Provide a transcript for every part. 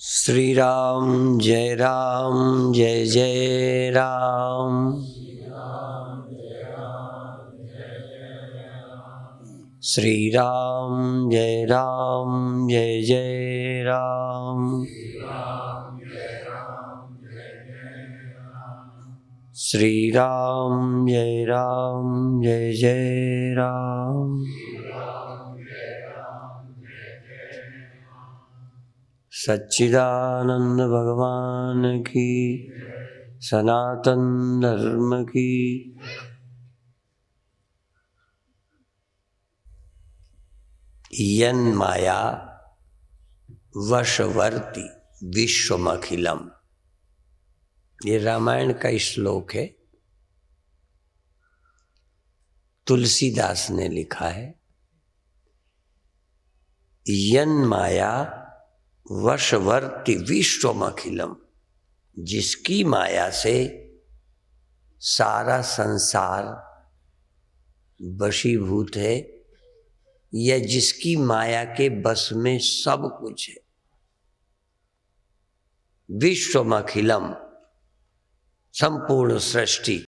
श्री राम जय जय राम। श्री राम जय जय राम। श्री राम जय जय राम। सच्चिदानंद भगवान की, सनातन धर्म की। यन माया वशवर्ती विश्वमखिलम, ये रामायण का श्लोक है, तुलसीदास ने लिखा है। यन माया वशवर्ती विश्वमखिलम, जिसकी माया से सारा संसार वशीभूत है, या जिसकी माया के बस में सब कुछ है। विश्वमखिलम, संपूर्ण सृष्टि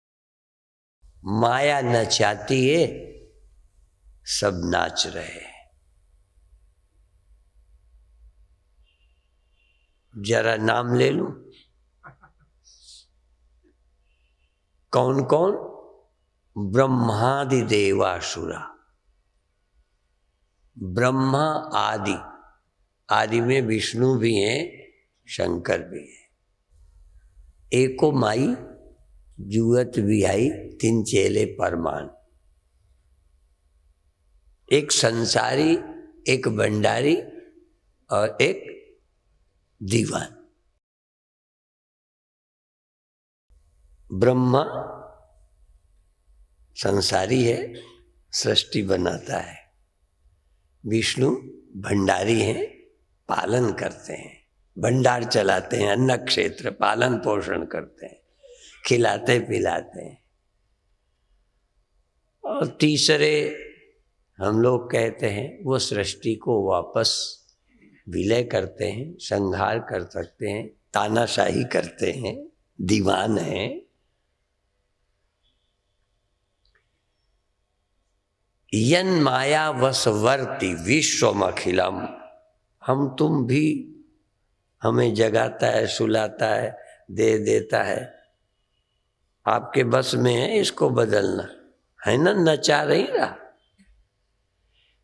माया नचाती है, सब नाच रहे हैं। जरा नाम ले लूं, कौन कौन? ब्रह्मादि देवासुरा। ब्रह्मा आदि, आदि में विष्णु भी हैं, शंकर भी है। एको माई जुअत भी आई, तीन चेले परमान। एक संसारी, एक भंडारी और एक दीवान। ब्रह्मा संसारी है, सृष्टि बनाता है। विष्णु भंडारी हैं, पालन करते हैं, भंडार चलाते हैं, अन्न क्षेत्र पालन पोषण करते हैं, खिलाते पिलाते हैं। और तीसरे हम लोग कहते हैं, वो सृष्टि को वापस विलय करते हैं, संहार कर सकते हैं, तानाशाही करते हैं, दीवान हैं। यन माया वशवर्ती विश्वमखिलम, हम तुम भी, हमें जगाता है, सुलाता है, दे देता है, आपके बस में है इसको बदलना, है ना? नचा रही रहा,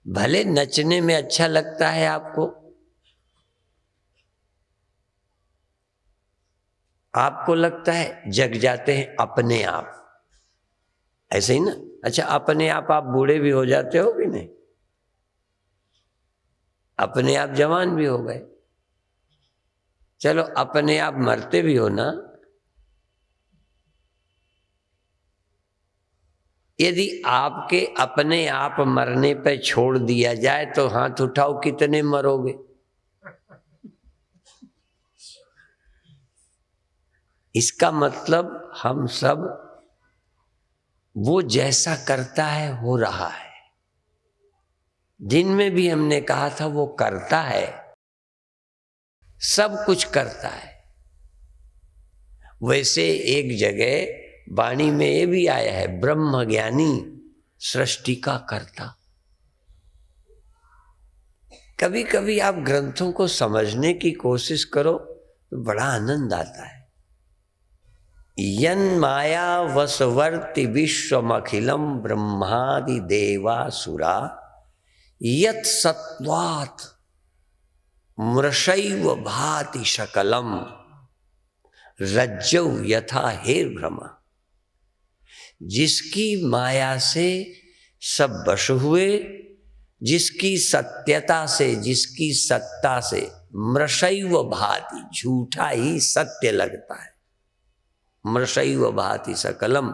भले नचने में अच्छा लगता है आपको, आपको लगता है जग जाते हैं अपने आप, ऐसे ही ना? अच्छा, अपने आप बूढ़े भी हो जाते हो कि नहीं? अपने आप जवान भी हो गए, चलो अपने आप मरते भी हो ना? यदि आपके अपने आप मरने पे छोड़ दिया जाए तो हाथ उठाओ, कितने मरोगे? इसका मतलब हम सब, वो जैसा करता है हो रहा है। दिन में भी हमने कहा था वो करता है, सब कुछ करता है। वैसे एक जगह वाणी में ये भी आया है, ब्रह्म ज्ञानी सृष्टि का कर्ता। कभी कभी आप ग्रंथों को समझने की कोशिश करो तो बड़ा आनंद आता है। यन माया वशवर्ती विश्वमखिलम ब्रह्मादि देवासुरा यत् सत्वात् मृषैव भाति शकलम रज्जौ यथा हेर्भ्रमा। जिसकी माया से सब वश हुए, जिसकी सत्यता से, जिसकी सत्ता से मृषैव भाति, झूठा ही सत्य लगता है। मृषैव भाति सकलम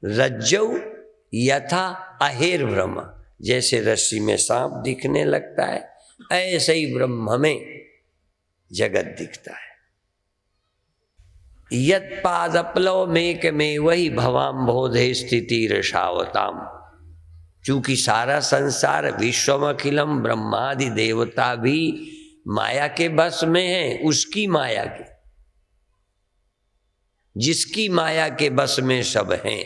रज्जौ यथा अहेर्भ्रमा, जैसे रस्सी में सांप दिखने लगता है, ऐसे ही ब्रह्म में जगत दिखता है। यत् पादपलव मेक में वही भवाम बोधे स्थिति रसावताम। चूंकि सारा संसार विश्वम अखिलम ब्रह्मादि देवता भी माया के बस में है, उसकी माया के, जिसकी माया के बस में सब हैं,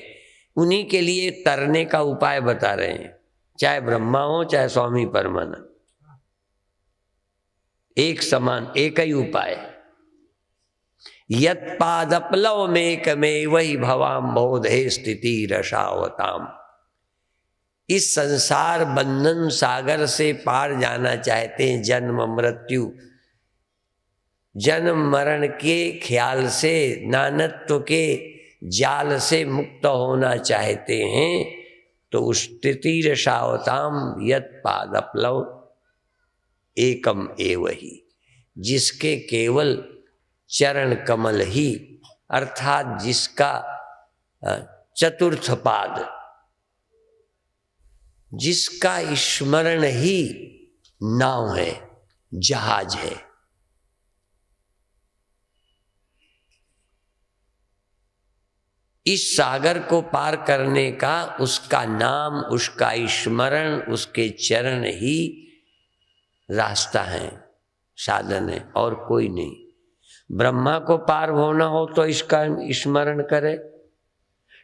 उन्हीं के लिए तरने का उपाय बता रहे हैं। चाहे ब्रह्मा हो चाहे स्वामी परमानंद, एक समान, एक ही उपाय। यत् पादपलव में वही भवाम बोधे स्थिति रसावताम। इस संसार बंधन सागर से पार जाना चाहते हैं, जन्म मृत्यु, जन्म मरण के ख्याल से, नानत्व के जाल से मुक्त होना चाहते हैं, तो स्थिति रसावताम यत् पादपलव एकम एव ही, जिसके केवल चरण कमल ही, अर्थात जिसका चतुर्थ पाद, जिसका स्मरण ही नाव है, जहाज है। इस सागर को पार करने का उसका नाम, उसका स्मरण, उसके चरण ही रास्ता है, साधन है, और कोई नहीं। ब्रह्मा को पार होना हो तो इसका स्मरण करे,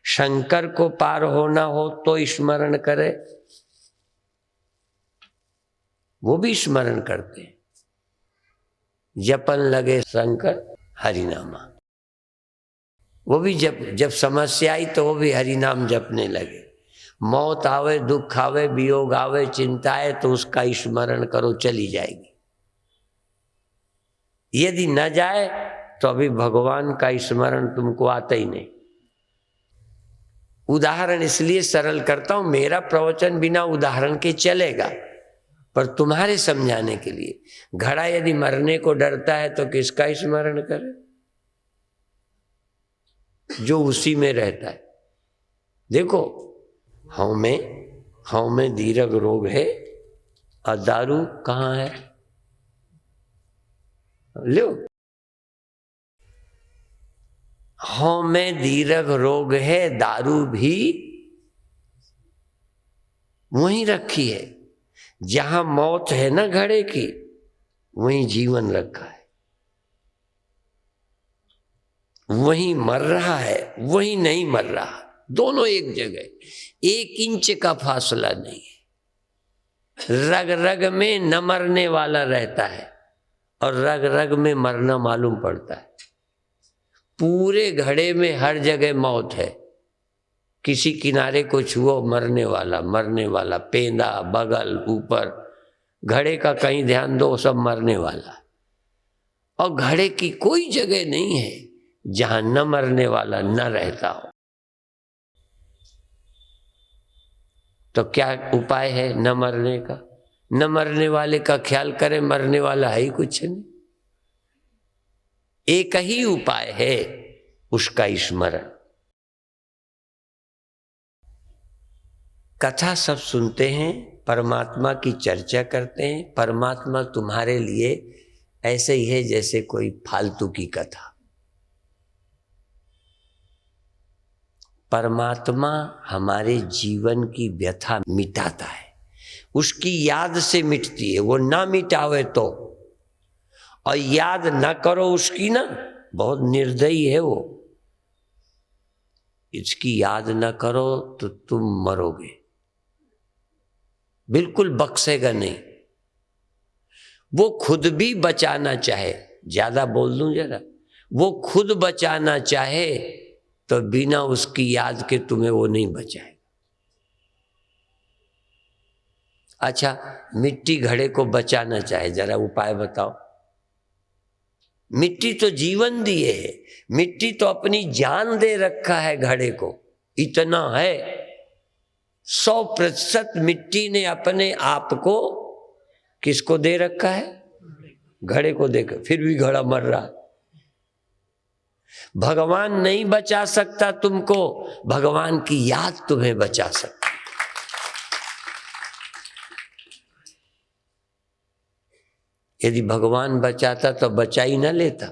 शंकर को पार होना हो तो स्मरण करे, वो भी स्मरण करते हैं। जपन लगे शंकर हरिनामा, वो भी जब समस्या आई तो वो भी हरिनाम जपने लगे। मौत आवे, दुख आवे, वियोग आवे, चिंता है, तो उसका स्मरण करो, चली जाएगी। यदि न जाए तो अभी भगवान का स्मरण तुमको आता ही नहीं। उदाहरण इसलिए सरल करता हूं, मेरा प्रवचन बिना उदाहरण के चलेगा, पर तुम्हारे समझाने के लिए। घड़ा यदि मरने को डरता है तो किसका स्मरण करे? जो उसी में रहता है। देखो, हव में दीर्घ रोग है और दारू कहाँ है? लो, हव में दीर्घ रोग है, दारू भी वहीं रखी है। जहां मौत है ना घड़े की, वहीं जीवन रखा है। वहीं मर रहा है, वहीं नहीं मर रहा, दोनों एक जगह, 1 इंच का फासला नहीं है। रग रग में न मरने वाला रहता है और रग रग में मरना मालूम पड़ता है। पूरे घड़े में हर जगह मौत है। किसी किनारे को छुओ, मरने वाला, पेंदा, बगल, ऊपर, घड़े का कहीं ध्यान दो, सब मरने वाला। और घड़े की कोई जगह नहीं है जहां न मरने वाला न रहता हो। तो क्या उपाय है न मरने का? न मरने वाले का ख्याल करें, मरने वाला है ही कुछ नहीं। एक ही उपाय है, उसका स्मरण। कथा सब सुनते हैं, परमात्मा की चर्चा करते हैं। परमात्मा तुम्हारे लिए ऐसे ही है जैसे कोई फालतू की कथा। परमात्मा हमारे जीवन की व्यथा मिटाता है, उसकी याद से मिटती है। वो ना मिटावे तो, और याद ना करो उसकी ना, बहुत निर्दयी है वो। इसकी याद ना करो तो तुम मरोगे, बिल्कुल बख्शेगा नहीं। वो खुद भी बचाना चाहे, ज्यादा बोल दूं जरा, वो खुद बचाना चाहे तो बिना उसकी याद के तुम्हें वो नहीं बचाएगा। अच्छा, मिट्टी घड़े को बचाना चाहे, जरा उपाय बताओ। मिट्टी तो जीवन दिए है, मिट्टी तो अपनी जान दे रखा है घड़े को। इतना है, 100% मिट्टी ने अपने आप को किसको दे रखा है? घड़े को देकर, फिर भी घड़ा मर रहा है। भगवान नहीं बचा सकता तुमको, भगवान की याद तुम्हें बचा सकती। यदि भगवान बचाता तो बचा ही ना लेता,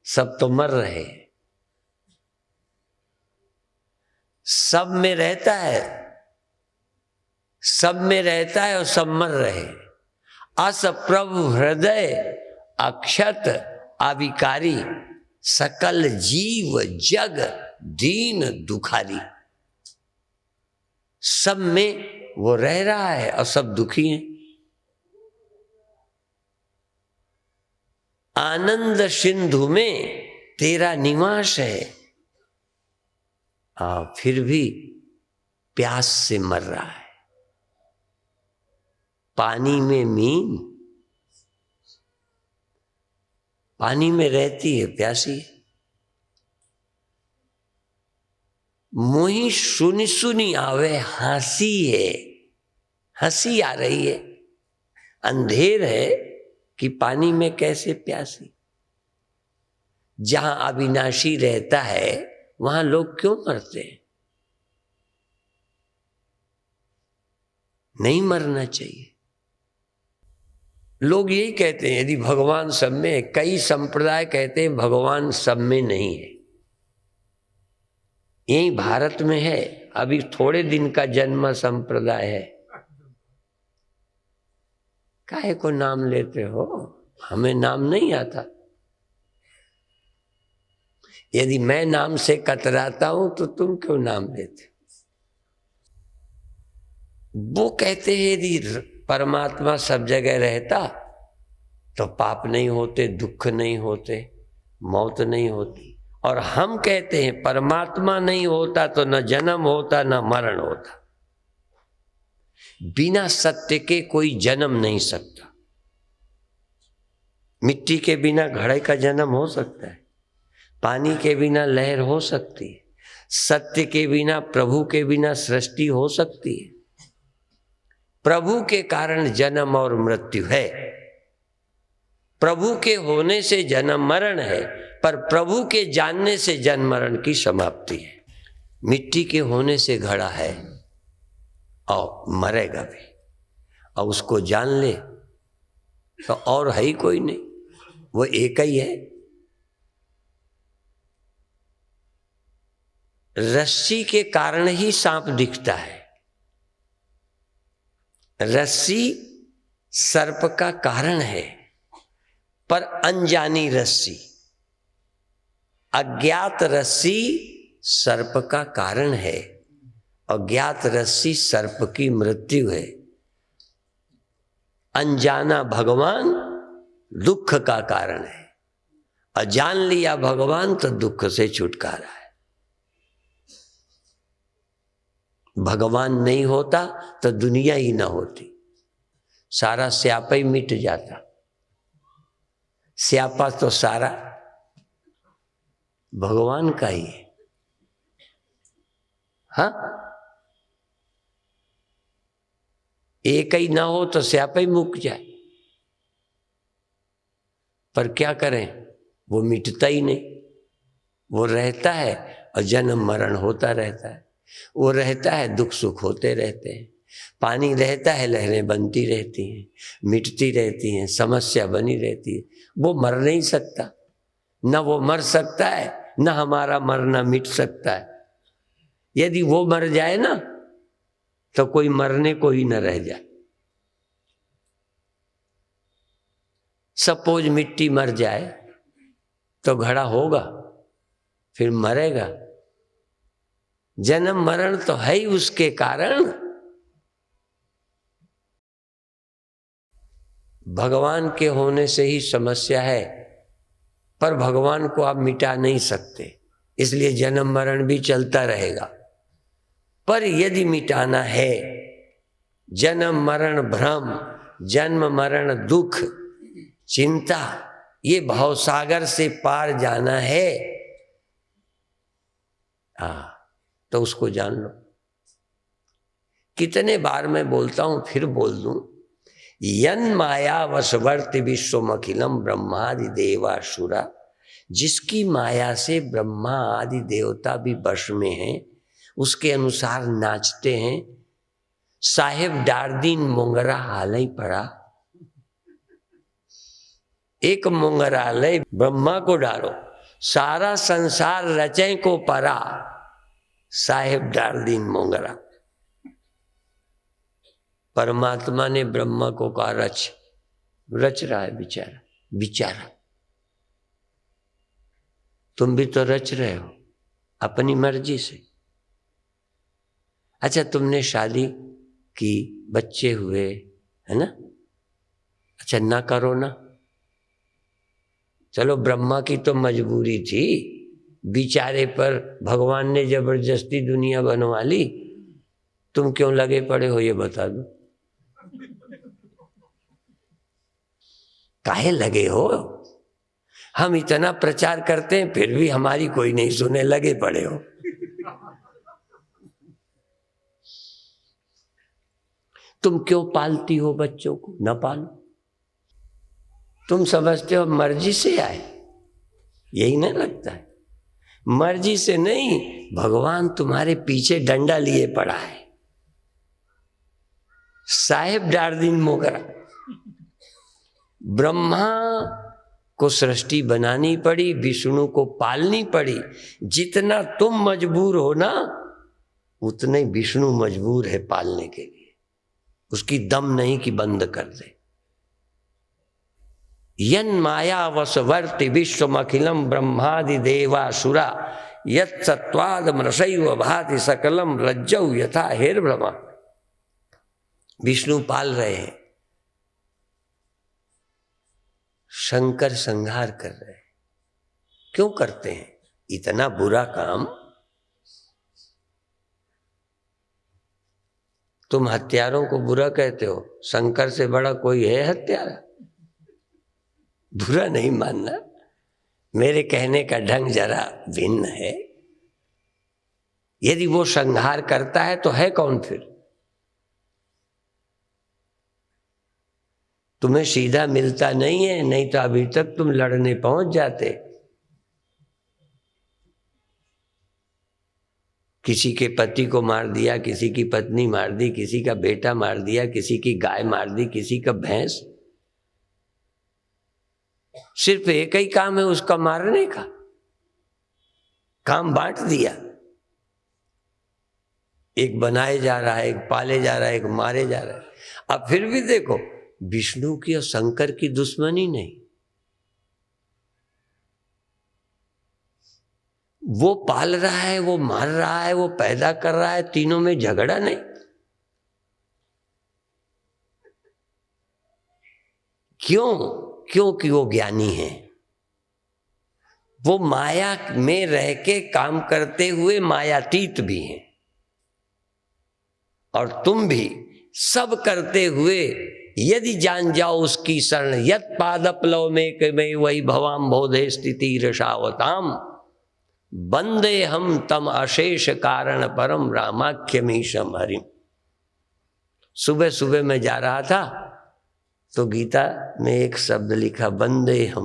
सब तो मर रहे हैं। सब में रहता है, सब में रहता है और सब मर रहे। अस प्रभु हृदय अक्षत आविकारी, सकल जीव जग दीन दुखारी। सब में वो रह रहा है और सब दुखी हैं। आनंद सिंधु में तेरा निवास है, फिर भी प्यास से मर रहा है। पानी में मीन पानी में रहती है, प्यासी। मोही सुनी सुनी आवे हंसी है, हंसी आ रही है। अंधेर है कि पानी में कैसे प्यासी। जहां अविनाशी रहता है वहां लोग क्यों मरते हैं? नहीं मरना चाहिए। लोग यही कहते हैं यदि भगवान सब में है। कई संप्रदाय कहते हैं भगवान सब में नहीं है। यही भारत में है, अभी थोड़े दिन का जन्म संप्रदाय है। काहे को नाम लेते हो? हमें नाम नहीं आता। यदि मैं नाम से कतराता हूं तो तुम क्यों नाम लेते? वो कहते हैं यदि परमात्मा सब जगह रहता तो पाप नहीं होते, दुख नहीं होते, मौत नहीं होती। और हम कहते हैं परमात्मा नहीं होता तो न जन्म होता न मरण होता। बिना सत्य के कोई जन्म नहीं सकता। मिट्टी के बिना घड़े का जन्म हो सकता है, पानी के बिना लहर हो सकती है, सत्य के बिना, प्रभु के बिना सृष्टि हो सकती है। प्रभु के कारण जन्म और मृत्यु है। प्रभु के होने से जन्म मरण है, पर प्रभु के जानने से जन्म मरण की समाप्ति है। मिट्टी के होने से घड़ा है और मरेगा भी, और उसको जान ले तो और है ही कोई नहीं, वो एक ही है। रस्सी के कारण ही सांप दिखता है। रस्सी सर्प का कारण है, पर अनजानी रस्सी, अज्ञात रस्सी सर्प का कारण है। अज्ञात रस्सी सर्प की मृत्यु है। अनजाना भगवान दुख का कारण है, और जान लिया भगवान तो दुख से छुटकारा है। भगवान नहीं होता तो दुनिया ही ना होती, सारा स्यापा ही मिट जाता। स्यापा तो सारा भगवान का ही है। हाँ, एक ही ना हो तो स्यापा ही मुक जाए, पर क्या करें, वो मिटता ही नहीं। वो रहता है और जन्म मरण होता रहता है। वो रहता है, दुख सुख होते रहते हैं। पानी रहता है, लहरें बनती रहती हैं, मिटती रहती हैं, समस्या बनी रहती है। वो मर नहीं सकता, न वो मर सकता है, न हमारा मरना मिट सकता है। यदि वो मर जाए ना तो कोई मरने को ही न रह जाए। सपोज मिट्टी मर जाए तो घड़ा होगा, फिर मरेगा। जन्म मरण तो है ही उसके कारण। भगवान के होने से ही समस्या है, पर भगवान को आप मिटा नहीं सकते, इसलिए जन्म मरण भी चलता रहेगा। पर यदि मिटाना है, जन्म मरण भ्रम, जन्म मरण दुख, चिंता, ये भवसागर से पार जाना है, तो उसको जान लो। कितने बार मैं बोलता हूं, फिर बोल दूं, यन माया वशवर्ति विश्वमखिलम ब्रह्मादि देवासुरा। जिसकी माया से ब्रह्मा आदि देवता भी वश में हैं, उसके अनुसार नाचते हैं। साहेब डारदीन मोंगरा हाल ही पड़ा। एक मोंगरालय ब्रह्मा को डालो, सारा संसार रचे को परा। साहेब डारदीन मोंगरा। परमात्मा ने ब्रह्मा को कहा रच रहा है बेचारा। तुम भी तो रच रहे हो अपनी मर्जी से। अच्छा, तुमने शादी की, बच्चे हुए, है ना? अच्छा, ना करो ना। चलो, ब्रह्मा की तो मजबूरी थी, बेचारे पर भगवान ने जबरदस्ती दुनिया बनवा ली। तुम क्यों लगे पड़े हो ये बता दो। काहे लगे हो? हम इतना प्रचार करते हैं फिर भी हमारी कोई नहीं सुने, लगे पड़े हो। तुम क्यों पालती हो बच्चों को? न पालो। तुम समझते हो मर्जी से आए, यही नहीं लगता है? मर्जी से नहीं, भगवान तुम्हारे पीछे डंडा लिए पड़ा है। साहेब डार्दिन मोगरा, ब्रह्मा को सृष्टि बनानी पड़ी, विष्णु को पालनी पड़ी। जितना तुम मजबूर हो ना, उतने विष्णु मजबूर है पालने के लिए। उसकी दम नहीं कि बंद कर दे। यन माया वसवर्ति विश्वमखिलम ब्रह्मादि देवासुरा यत् सत्वाद मृषैव भाति सकलम रज्जौ यथा हेर्ब्रमा। विष्णु पाल रहे हैं, शंकर संहार कर रहे हैं। क्यों करते हैं इतना बुरा काम? तुम हत्यारों को बुरा कहते हो, शंकर से बड़ा कोई है हत्यारा? बुरा नहीं मानना, मेरे कहने का ढंग जरा भिन्न है। यदि वो संहार करता है तो है कौन फिर? तुम्हें सीधा मिलता नहीं है, नहीं तो अभी तक तुम लड़ने पहुंच जाते। किसी के पति को मार दिया, किसी की पत्नी मार दी, किसी का बेटा मार दिया, किसी की गाय मार दी, किसी का भैंस। सिर्फ एक ही काम है उसका, मारने का। काम बांट दिया, एक बनाए जा रहा है, एक पाले जा रहा है, एक मारे जा रहा है। अब फिर भी देखो, विष्णु की और शंकर की दुश्मनी नहीं, वो पाल रहा है, वो मार रहा है, वो पैदा कर रहा है, तीनों में झगड़ा नहीं। क्यों? क्योंकि वो ज्ञानी है, वो माया में रह के काम करते हुए मायातीत भी हैं। और तुम भी सब करते हुए यदि जान जाओ उसकी शरण, यत पादपलव में वही भवाम बोधे स्थिति रसावताम बंदे हम तम अशेष कारण परम रामाख्यमीशम हरिम। सुबह सुबह मैं जा रहा था तो गीता में एक शब्द लिखा, बंदे हम।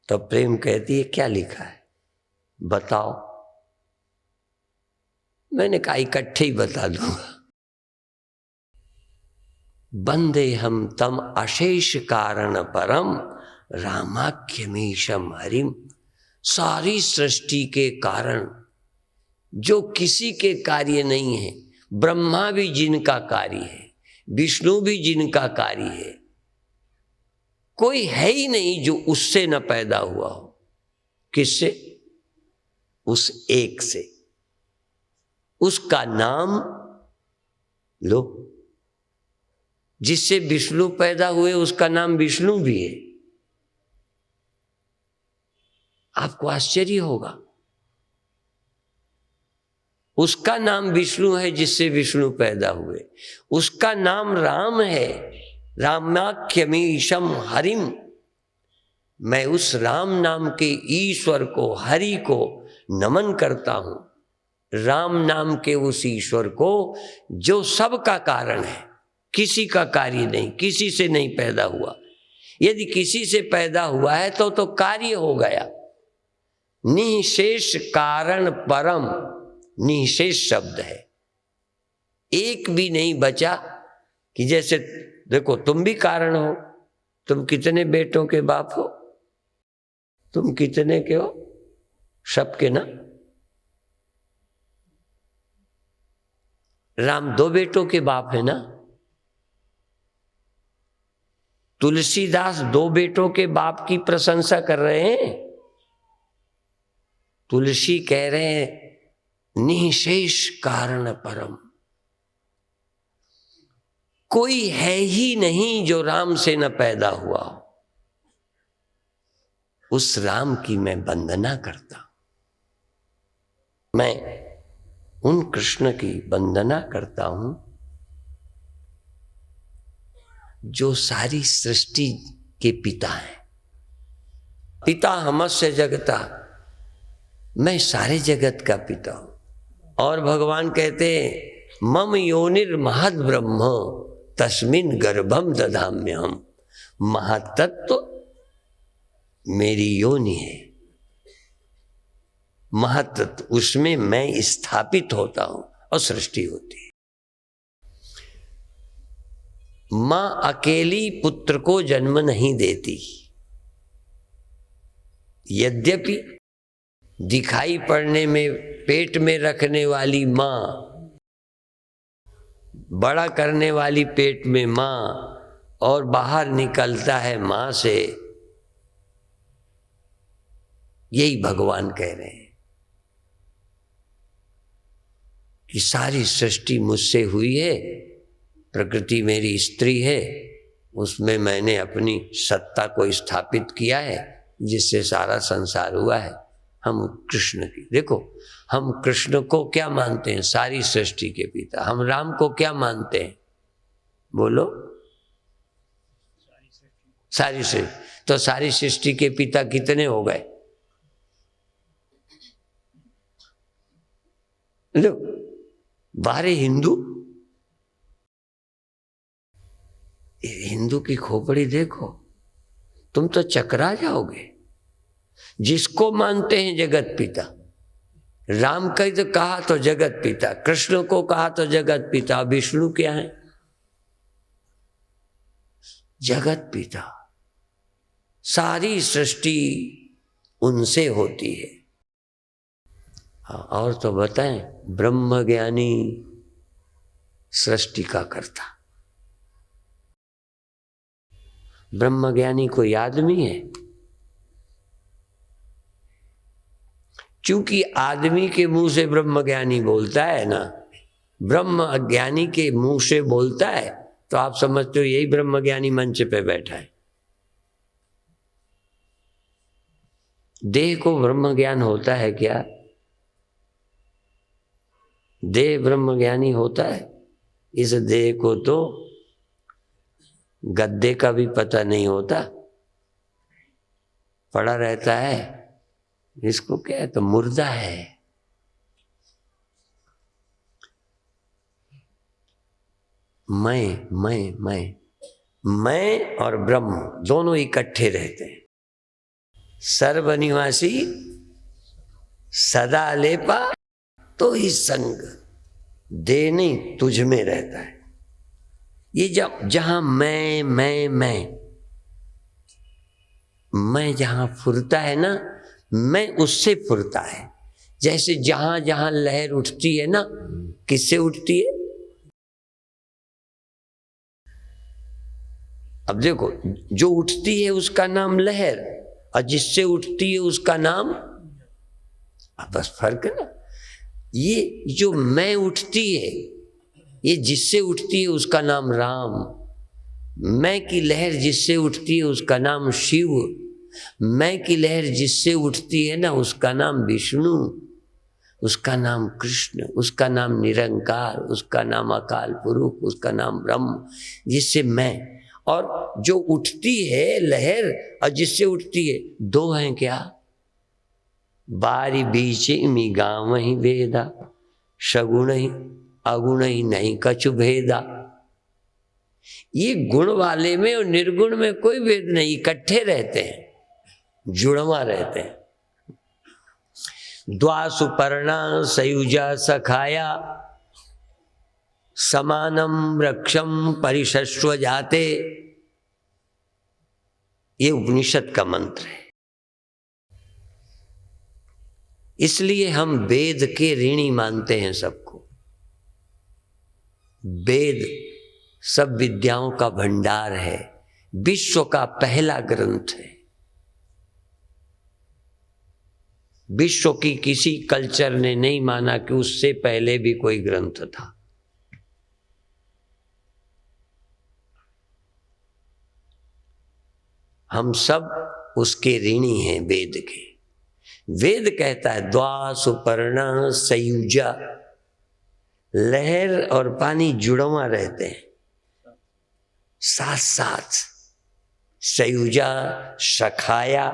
तो प्रेम कहती है, क्या लिखा है बताओ? मैंने कहा इकट्ठे ही बता दूंगा। बंदे हम तम अशेष कारण परम रामाख्यमीशम हरिम। सारी सृष्टि के कारण जो किसी के कार्य नहीं है, ब्रह्मा भी जिनका कार्य है, विष्णु भी जिनका कार्य है, कोई है ही नहीं जो उससे न पैदा हुआ हो। किससे? उस एक से। उसका नाम लो, जिससे विष्णु पैदा हुए उसका नाम विष्णु भी है। आपको आश्चर्य होगा, उसका नाम विष्णु है जिससे विष्णु पैदा हुए। उसका नाम राम है, रामाख्यमीशम हरिम। मैं उस राम नाम के ईश्वर को, हरि को नमन करता हूं। राम नाम के उस ईश्वर को जो सबका कारण है, किसी का कार्य नहीं, किसी से नहीं पैदा हुआ। यदि किसी से पैदा हुआ है तो कार्य हो गया। निःशेष कारण परम, निःशेष शब्द है, एक भी नहीं बचा। कि जैसे देखो, तुम भी कारण हो। तुम कितने बेटों के बाप हो? तुम कितने के हो? सबके ना। राम दो बेटों के बाप है ना। तुलसीदास दो बेटों के बाप की प्रशंसा कर रहे हैं। तुलसी कह रहे हैं निःशेष कारण परम, कोई है ही नहीं जो राम से न पैदा हुआ हो। उस राम की मैं वंदना करता, मैं उन कृष्ण की वंदना करता हूं जो सारी सृष्टि के पिता हैं। पिता हमस्य जगता, मैं सारे जगत का पिता हूं। और भगवान कहते हैं मम योनिर्महद् ब्रह्म तस्मिन् गर्भम दधाम्यहम्। महातत्व मेरी योनि है, महत्त्व उसमें मैं स्थापित होता हूं और सृष्टि होती है। मां अकेली पुत्र को जन्म नहीं देती, यद्यपि दिखाई पड़ने में पेट में रखने वाली मां, बड़ा करने वाली पेट में मां और बाहर निकलता है मां से। यही भगवान कह रहे हैं कि सारी सृष्टि मुझसे हुई है, प्रकृति मेरी स्त्री है, उसमें मैंने अपनी सत्ता को स्थापित किया है जिससे सारा संसार हुआ है। हम कृष्ण की, देखो हम कृष्ण को क्या मानते हैं? सारी सृष्टि के पिता। हम राम को क्या मानते हैं? बोलो। सारी सृष्टि। तो सारी सृष्टि के पिता कितने हो गए? लो, बारे हिंदू, हिंदू की खोपड़ी देखो, तुम तो चकरा जाओगे। जिसको मानते हैं जगत पिता, राम का तो कहा तो जगत पिता, कृष्ण को कहा तो जगत पिता, विष्णु क्या है? जगत पिता। सारी सृष्टि उनसे होती है। और तो बताएं, ब्रह्म ज्ञानी सृष्टि का कर्ता। ब्रह्म ज्ञानी कोई आदमी है? क्योंकि आदमी के मुंह से ब्रह्म ज्ञानी बोलता है ना, ब्रह्म अज्ञानी के मुंह से बोलता है, तो आप समझते हो यही ब्रह्म ज्ञानी मंच पे बैठा है। देह को ब्रह्म ज्ञान होता है क्या? देह ब्रह्म ज्ञानी होता है? इस देह को तो गद्दे का भी पता नहीं होता, पड़ा रहता है। इसको क्या है? तो मुर्दा है। मैं और ब्रह्म दोनों इकट्ठे रहते हैं। सर्वनिवासी सदा लेपा तो ही संग, दे नहीं तुझ में रहता है। ये जहां मैं जहां फुरता है ना, मैं उससे फुरता है। जैसे जहां जहां लहर उठती है ना, किससे उठती है? अब देखो, जो उठती है उसका नाम लहर, और जिससे उठती है उसका नाम, बस फर्क है ना। ये जो मैं उठती है, ये जिससे उठती है उसका नाम राम। मैं की लहर जिससे उठती है उसका नाम शिव। मैं की लहर जिससे उठती है ना, उसका नाम विष्णु, उसका नाम कृष्ण, उसका नाम निरंकार, उसका नाम अकाल पुरुष, उसका नाम ब्रह्म। जिससे मैं, और जो उठती है लहर और जिससे उठती है, दो हैं क्या? बारी बीच मी गाँव ही वेदा, सगुण ही अगुण ही नहीं कछु भेदा। ये गुण वाले में और निर्गुण में कोई भेद नहीं, इकट्ठे रहते हैं, जुड़वा रहते हैं। द्वासुपर्णा सयुजा सखाया, समानम रक्षम परिशस्व जाते। ये उपनिषद का मंत्र है। इसलिए हम वेद के ऋणी मानते हैं सबको। वेद सब विद्याओं का भंडार है, विश्व का पहला ग्रंथ है। विश्व की किसी कल्चर ने नहीं माना कि उससे पहले भी कोई ग्रंथ था। हम सब उसके ऋणी हैं वेद के। वेद कहता है द्वा सुपर्णा सयुजा, लहर और पानी जुड़वा रहते हैं साथ साथ। सयुजा सखाया,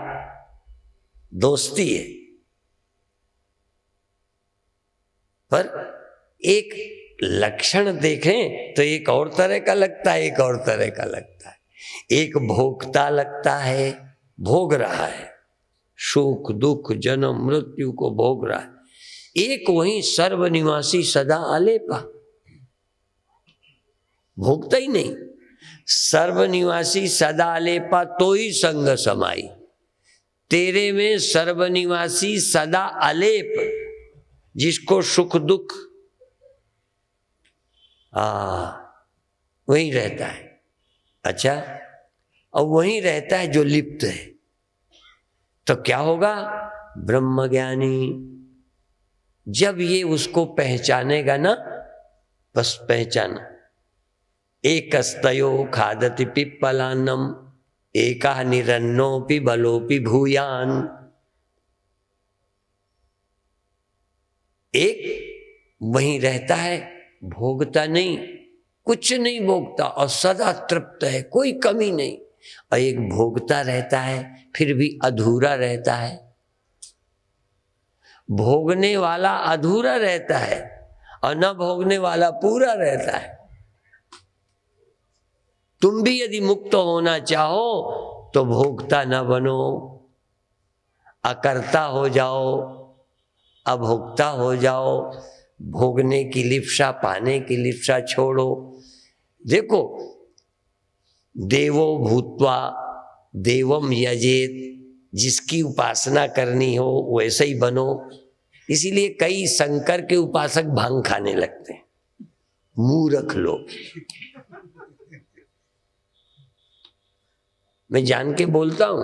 दोस्ती है। पर एक लक्षण देखें तो एक और तरह का लगता है, एक और तरह का लगता है। एक भोगता लगता है, भोग रहा है, सुख दुख जन्म मृत्यु को भोग रहा है। एक वहीं सर्वनिवासी सदा अलेपा, भोगता ही नहीं। सर्वनिवासी सदा अलेपा तो ही संग समाई, तेरे में सर्वनिवासी सदा अलेप, जिसको सुख दुख वहीं रहता है। अच्छा, और वहीं रहता है जो लिप्त है। तो क्या होगा? ब्रह्मज्ञानी जब ये उसको पहचानेगा ना, बस पहचाना। एकस्तयो खादति पिप्पलान्नम, एका निरन्नोपि बलोपि भूयान। एक वहीं रहता है, भोगता नहीं, कुछ नहीं भोगता और सदा तृप्त है, कोई कमी नहीं। और एक भोगता रहता है फिर भी अधूरा रहता है। भोगने वाला अधूरा रहता है और न भोगने वाला पूरा रहता है। तुम भी यदि मुक्त होना चाहो तो भोगता न बनो, अकर्ता हो जाओ, अभोक्ता हो जाओ। भोगने की लिप्सा, पाने की लिप्सा छोड़ो। देखो, देवो भूत्वा देवम यजेत, जिसकी उपासना करनी हो वैसे ही बनो। इसीलिए कई शंकर के उपासक भांग खाने लगते हैं, मूर्ख लोग। मैं जान के बोलता हूं,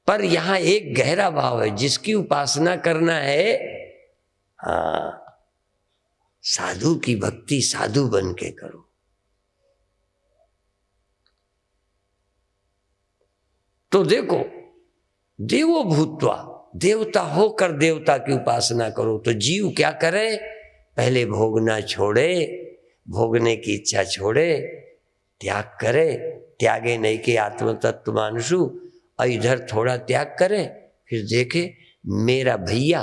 पर यहां एक गहरा भाव है। जिसकी उपासना करना है, हाँ, साधु की भक्ति साधु बन के करो। तो देखो, देवो भूत्वा, देवता होकर देवता की उपासना करो। तो जीव क्या करे? पहले भोगना छोड़े, भोगने की इच्छा छोड़े, त्याग करे। त्यागे नहीं के आत्म तत्व मानसु, और इधर थोड़ा त्याग करे, फिर देखे मेरा भैया,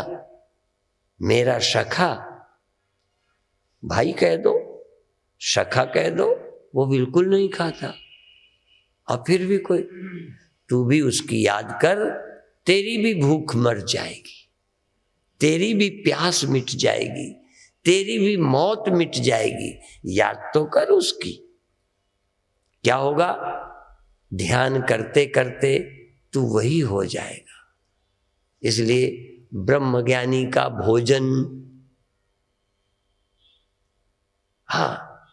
मेरा सखा, भाई कह दो, सखा कह दो, वो बिल्कुल नहीं खाता। और फिर भी कोई, तू भी उसकी याद कर, तेरी भी भूख मर जाएगी, तेरी भी प्यास मिट जाएगी, तेरी भी मौत मिट जाएगी। याद तो कर उसकी। क्या होगा? ध्यान करते करते तू वही हो जाएगा। इसलिए ब्रह्मज्ञानी का भोजन, हाँ,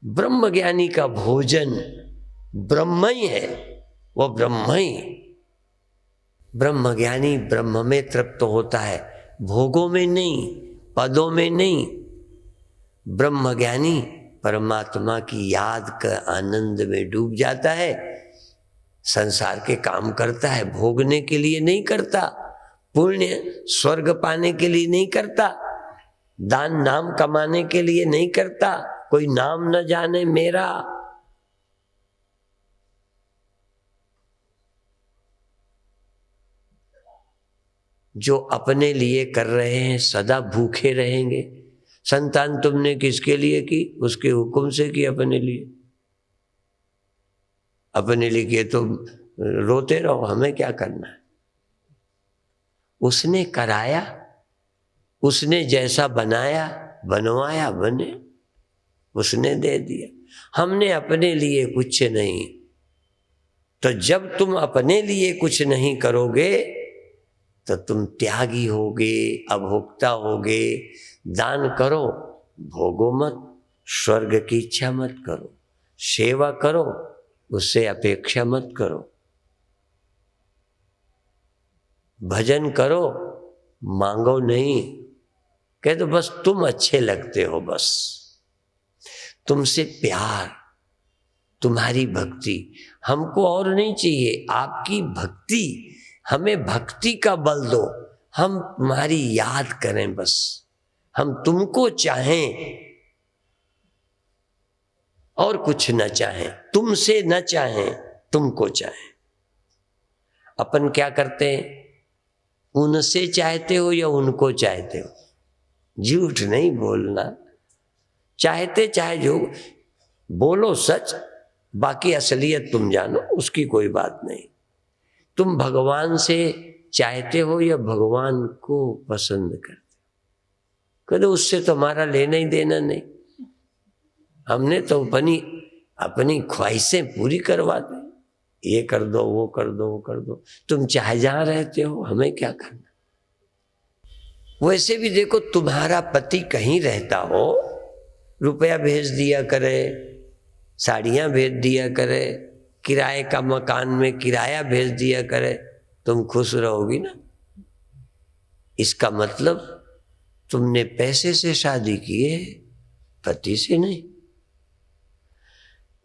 ब्रह्मज्ञानी का भोजन ब्रह्म ही है, वो ब्रह्म ही। ब्रह्मज्ञानी ब्रह्म में तृप्त होता है, भोगों में नहीं, पदों में नहीं। ब्रह्मज्ञानी परमात्मा की याद का आनंद में डूब जाता है, संसार के काम करता है, भोगने के लिए नहीं करता, पुण्य स्वर्ग पाने के लिए नहीं करता, दान नाम कमाने के लिए नहीं करता, कोई नाम न जाने मेरा। जो अपने लिए कर रहे हैं सदा भूखे रहेंगे। संतान तुमने किसके लिए की? उसके हुक्म से की, अपने लिए। अपने लिए किए तो रोते रहो, हमें क्या करना है। उसने कराया, उसने जैसा बनाया, बनवाया, बने, उसने दे दिया। हमने अपने लिए कुछ नहीं। तो जब तुम अपने लिए कुछ नहीं करोगे तो तुम त्यागी होगे, अभोक्ता होगे, दान करो, भोगो मत, स्वर्ग की इच्छा मत करो, सेवा करो, उससे अपेक्षा मत करो, भजन करो, मांगो नहीं, कह दो बस तुम अच्छे लगते हो, बस तुमसे प्यार, तुम्हारी भक्ति, हमको और नहीं चाहिए, आपकी भक्ति, हमें भक्ति का बल दो, हम तुम्हारी याद करें, बस हम तुमको चाहें और कुछ न चाहें, तुमसे न चाहें, तुमको चाहें। अपन क्या करते हैं, उनसे चाहते हो या उनको चाहते हो? झूठ नहीं बोलना, चाहते चाहे जो बोलो सच, बाकी असलियत तुम जानो, उसकी कोई बात नहीं। तुम भगवान से चाहते हो या भगवान को पसंद करते हो? कहते उससे तो हमारा लेना ही देना नहीं, हमने तो अपनी ख्वाहिशें पूरी करवा दी, ये कर दो, वो कर दो, वो कर दो, तुम चाहे जहां रहते हो, हमें क्या करना। वैसे भी देखो, तुम्हारा पति कहीं रहता हो, रुपया भेज दिया करे, साड़ियां भेज दिया करे, किराए का मकान में किराया भेज दिया करे, तुम खुश रहोगी ना? इसका मतलब तुमने पैसे से शादी की है, पति से नहीं।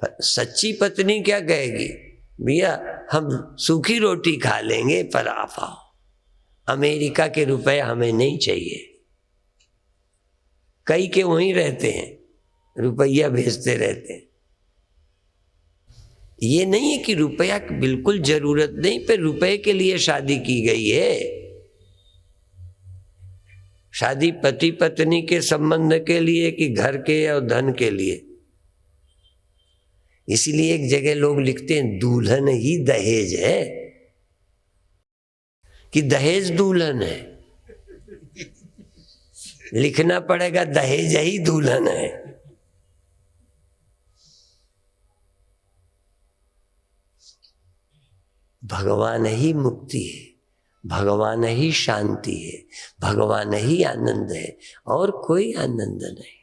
सच्ची पत्नी क्या कहेगी, भैया हम सूखी रोटी खा लेंगे पर आप आओ, अमेरिका के रुपए हमें नहीं चाहिए। कई के वहीं रहते हैं, रुपया भेजते रहते हैं। ये नहीं है कि रुपया बिल्कुल जरूरत नहीं, पर रुपए के लिए शादी की गई है। शादी पति पत्नी के संबंध के लिए कि घर के और धन के लिए? इसीलिए एक जगह लोग लिखते हैं दुल्हन ही दहेज है, कि दहेज दुल्हन है। लिखना पड़ेगा दहेज ही दुल्हन है। भगवान ही मुक्ति है, भगवान ही शांति है, भगवान ही आनंद है, और कोई आनंद नहीं।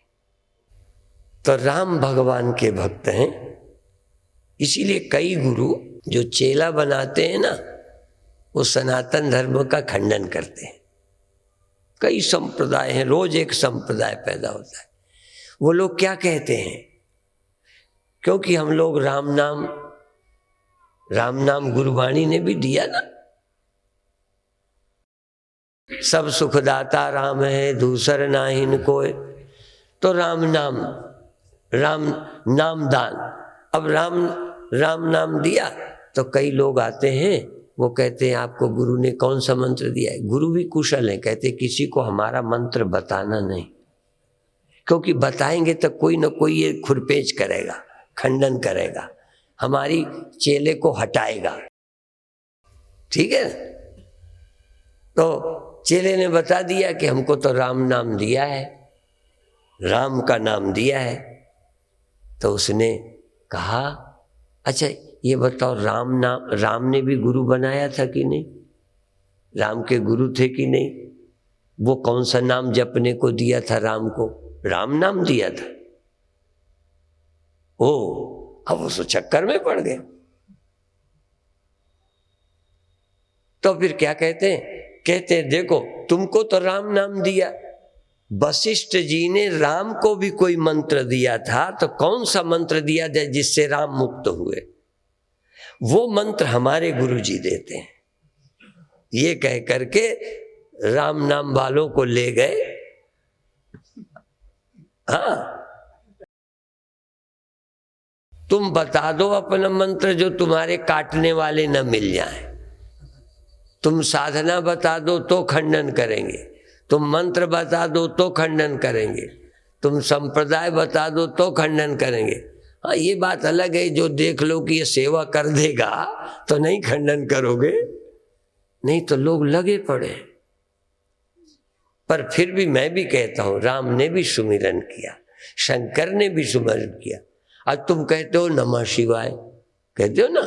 तो राम भगवान के भक्त हैं, इसीलिए कई गुरु जो चेला बनाते हैं ना, वो सनातन धर्म का खंडन करते हैं। कई संप्रदाय हैं, रोज एक संप्रदाय पैदा होता है। वो लोग क्या कहते हैं, क्योंकि हम लोग राम नाम गुरुवाणी ने भी दिया ना, सब सुखदाता राम है, दूसर नाहिन कोय, तो राम नाम दान। अब राम नाम दिया तो कई लोग आते हैं, वो कहते हैं आपको गुरु ने कौन सा मंत्र दिया है? गुरु भी कुशल है, कहते किसी को हमारा मंत्र बताना नहीं, क्योंकि बताएंगे तो कोई ना कोई ये खुरपेच करेगा, खंडन करेगा, हमारी चेले को हटाएगा। ठीक है, तो चेले ने बता दिया कि हमको तो राम नाम दिया है, राम का नाम दिया है। तो उसने कहा अच्छा ये बताओ, राम ने भी गुरु बनाया था कि नहीं? राम के गुरु थे कि नहीं? वो कौन सा नाम जपने को दिया था राम को? राम नाम दिया था। अब उस चक्कर में पड़ गए। तो फिर क्या कहते हैं देखो तुमको तो राम नाम दिया, वशिष्ठ जी ने राम को भी कोई मंत्र दिया था, तो कौन सा मंत्र दिया जाए जिससे राम मुक्त हुए? वो मंत्र हमारे गुरु जी देते हैं। ये कह करके राम नाम वालों को ले गए। हाँ, तुम बता दो अपना मंत्र जो तुम्हारे काटने वाले न मिल जाए। तुम साधना बता दो तो खंडन करेंगे, तुम मंत्र बता दो तो खंडन करेंगे, तुम संप्रदाय बता दो तो खंडन करेंगे। हाँ, ये बात अलग है जो देख लो कि ये सेवा कर देगा तो नहीं खंडन करोगे, नहीं तो लोग लगे पड़े। पर फिर भी मैं भी कहता हूं, राम ने भी सुमिरन किया, शंकर ने भी सुमिरन किया। आज तुम कहते हो नमः शिवाय, कहते हो ना?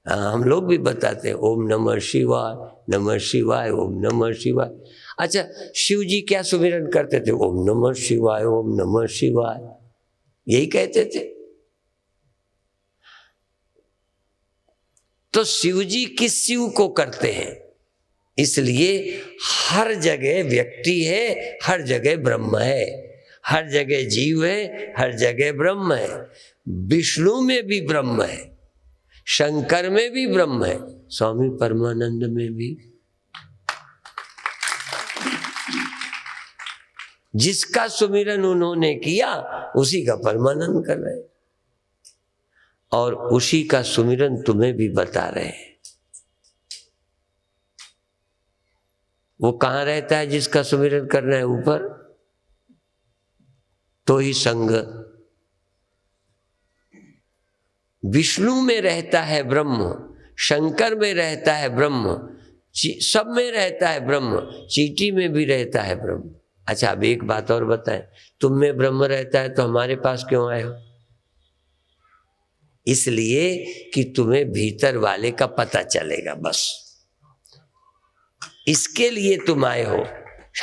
हाँ, हम लोग भी बताते हैं ओम नमः शिवाय, नमः शिवाय, ओम नमः शिवाय। अच्छा, शिव जी क्या सुमिरन करते थे? ओम नमः शिवाय, ओम नमः शिवाय, यही कहते थे। तो शिव जी किस शिव को करते हैं? इसलिए हर जगह व्यक्ति है, हर जगह ब्रह्म है, हर जगह जीव है, हर जगह ब्रह्म है। विष्णु में भी ब्रह्म है, शंकर में भी ब्रह्म है, स्वामी परमानंद में भी। जिसका सुमिरन उन्होंने किया उसी का परमानंद कर रहे हैं, और उसी का सुमिरन तुम्हें भी बता रहे हैं। वो कहां रहता है जिसका सुमिरन करना है? ऊपर। तो ही संग। विष्णु में रहता है ब्रह्म, शंकर में रहता है ब्रह्म, सब में रहता है ब्रह्म, चींटी में भी रहता है ब्रह्म। अच्छा, अब एक बात और बताएं, तुम में ब्रह्म रहता है तो हमारे पास क्यों आए हो? इसलिए कि तुम्हें भीतर वाले का पता चलेगा, बस इसके लिए तुम आए हो।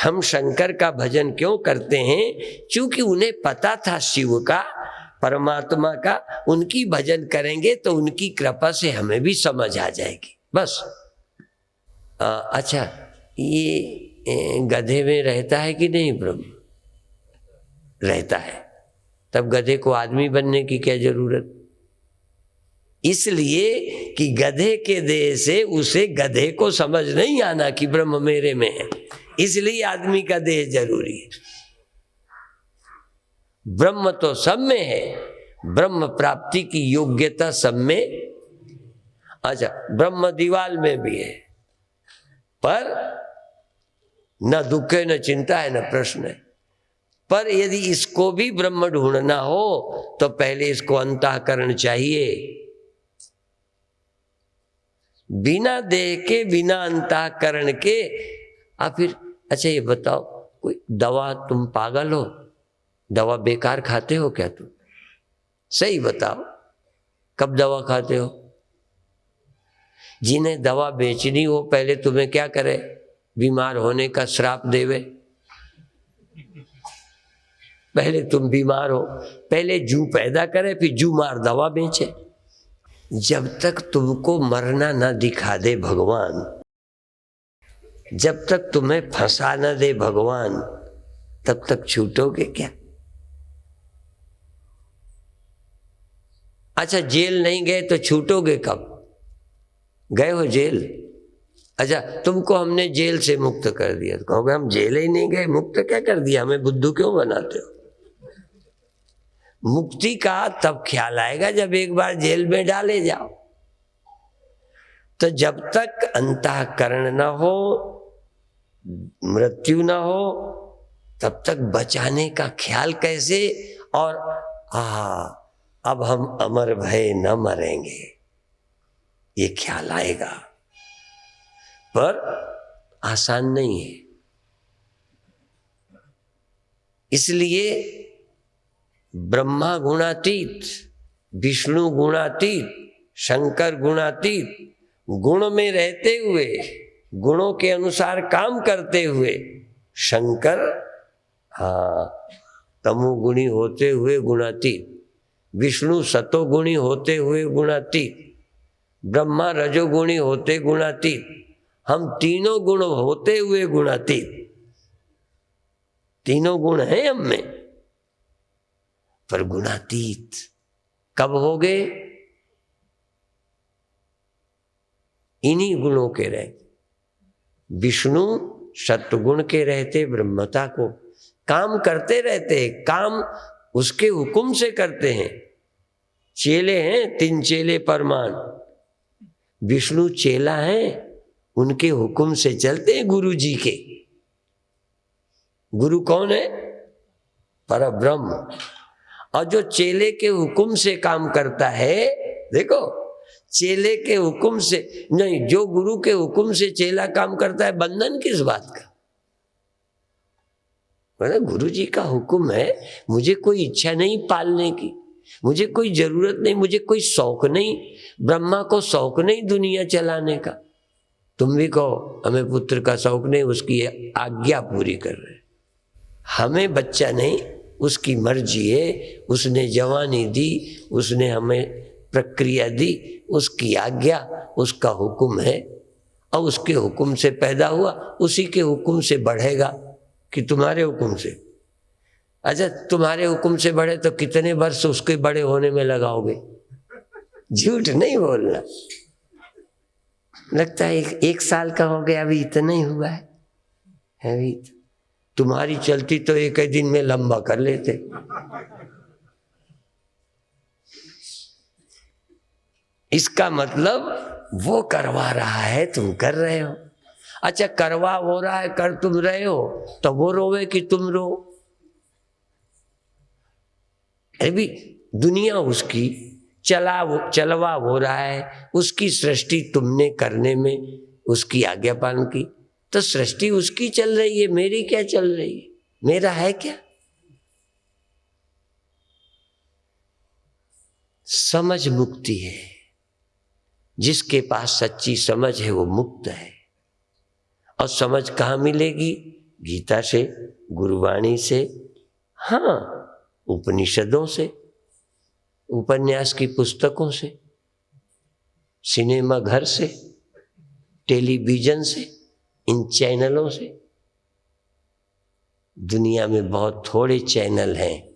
हम शंकर का भजन क्यों करते हैं? क्योंकि उन्हें पता था शिव का, परमात्मा का। उनकी भजन करेंगे तो उनकी कृपा से हमें भी समझ आ जाएगी, बस। अच्छा, ये गधे में रहता है कि नहीं ब्रह्म? रहता है। तब गधे को आदमी बनने की क्या जरूरत? इसलिए कि गधे के देह से उसे गधे को समझ नहीं आना कि ब्रह्म मेरे में है, इसलिए आदमी का देह जरूरी है। ब्रह्म तो सब में है, ब्रह्म प्राप्ति की योग्यता सब में। अच्छा, ब्रह्म दीवाल में भी है, पर न दुख है, न चिंता है, न प्रश्न है। पर यदि इसको भी ब्रह्म ढूंढना हो तो पहले इसको अंतःकरण चाहिए। बिना देह के, बिना अंतःकरण के आप फिर। अच्छा, ये बताओ, कोई दवा, तुम पागल हो? दवा बेकार खाते हो क्या तुम? सही बताओ, कब दवा खाते हो? जिन्हें दवा बेचनी हो पहले तुम्हें क्या करे? बीमार होने का श्राप देवे। पहले तुम बीमार हो, पहले जू पैदा करे, फिर जू मार दवा बेचे। जब तक तुमको मरना न दिखा दे भगवान, जब तक तुम्हें फंसा न दे भगवान, तब तक छूटोगे क्या? अच्छा, जेल नहीं गए तो छूटोगे कब? गए हो जेल? अच्छा, तुमको हमने जेल से मुक्त कर दिया तो कहोगे हम जेल ही नहीं गए, मुक्त क्या कर दिया, हमें बुद्धू क्यों बनाते हो? मुक्ति का तब ख्याल आएगा जब एक बार जेल में डाले जाओ। तो जब तक अंतःकरण न हो, मृत्यु न हो, तब तक बचाने का ख्याल कैसे? और अब हम अमर भय न मरेंगे, ये ख्याल आएगा, पर आसान नहीं है। इसलिए ब्रह्मा गुणातीत, विष्णु गुणातीत, शंकर गुणातीत, गुण में रहते हुए, गुणों के अनुसार काम करते हुए शंकर तमोगुणी होते हुए गुणातीत, विष्णु सतोगुणी होते हुए गुणातीत, ब्रह्मा रजोगुणी होते गुणातीत, हम तीनों गुण होते हुए गुणातीत। तीनों गुण हैं हम में, पर गुणातीत कब हो गए? इन्हीं गुणों के रहते। विष्णु सत्वगुण के रहते ब्रह्मता को काम करते रहते हैं, काम उसके हुक्म से करते हैं। चेले हैं, 3 चेले परमान, विष्णु चेला है, उनके हुक्म से चलते हैं गुरु जी के। गुरु कौन है? परब्रह्म। और जो चेले के हुक्म से काम करता है, देखो, चेले के हुक्म से नहीं, जो गुरु के हुक्म से चेला काम करता है, बंधन किस बात का? गुरु जी का हुक्म है, मुझे कोई इच्छा नहीं पालने की, मुझे कोई जरूरत नहीं, मुझे कोई शौक नहीं, ब्रह्मा को शौक नहीं दुनिया चलाने का, तुम भी कहो हमें पुत्र का शौक नहीं, उसकी आज्ञा पूरी कर रहे। हमें बच्चा नहीं, उसकी मर्जी है, उसने जवानी दी, उसने हमें प्रक्रिया दी, उसकी आज्ञा, उसका हुक्म है और उसके हुक्म से पैदा हुआ, उसी के हुक्म से बढ़ेगा कि तुम्हारे हुक्म से। अच्छा, तुम्हारे हुक्म से बढ़े तो कितने वर्ष उसके बड़े होने में लगाओगे? झूठ नहीं बोलना। लगता है एक साल का हो गया, अभी इतना ही हुआ है, अभी तुम्हारी चलती तो एक ही दिन में लंबा कर लेते। इसका मतलब वो करवा रहा है, तुम कर रहे हो। अच्छा, करवा हो रहा है, कर तुम रहे हो, तो वो रोवे कि तुम रो? अभी दुनिया उसकी चलवा हो रहा है, उसकी सृष्टि तुमने करने में उसकी आज्ञा पालन की, तो सृष्टि उसकी चल रही है, मेरी क्या चल रही है? मेरा है क्या? समझ मुक्ति है। जिसके पास सच्ची समझ है वो मुक्त है। और समझ कहाँ मिलेगी? गीता से, गुरुवाणी से, हाँ, उपनिषदों से, उपन्यास की पुस्तकों से, सिनेमा घर से, टेलीविजन से, इन चैनलों से। दुनिया में बहुत थोड़े चैनल हैं।